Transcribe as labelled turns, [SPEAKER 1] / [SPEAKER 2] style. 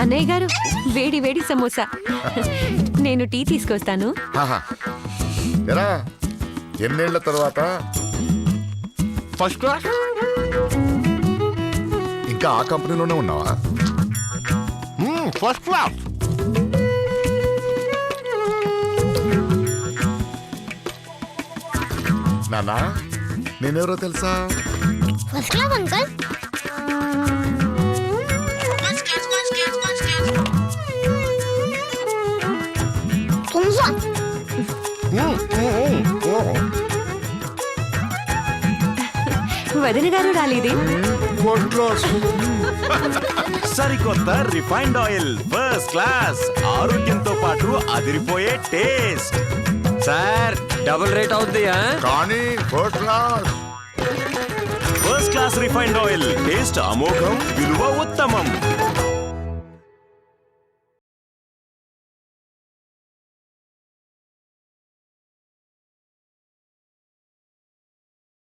[SPEAKER 1] అన్నయ్య గారు వేడి వేడి సమోసా. నేను టీ తీసుకొస్తాను.
[SPEAKER 2] ఎరా ఎన్నేళ్ల తర్వాత
[SPEAKER 3] ఫస్ట్ క్లాస్.
[SPEAKER 2] ఇంకా ఆ కంపెనీలోనే ఉన్నావా?
[SPEAKER 3] First class.
[SPEAKER 2] నానా నేనెవరో తెలుసా?
[SPEAKER 4] First class uncle.
[SPEAKER 1] వదిన గారు రాలేదే?
[SPEAKER 5] సరికొత్త రిఫైన్డ్ ఆయిల్ ఫస్ట్ క్లాస్, ఆరోగ్యంతో పాటు అదిరిపోయే టేస్ట్.
[SPEAKER 6] సార్ డబుల్ రేట్ అవుద్ది.
[SPEAKER 2] కానీ first class.
[SPEAKER 5] First class refined oil, taste అమోఘం, విలువ ఉత్తమం.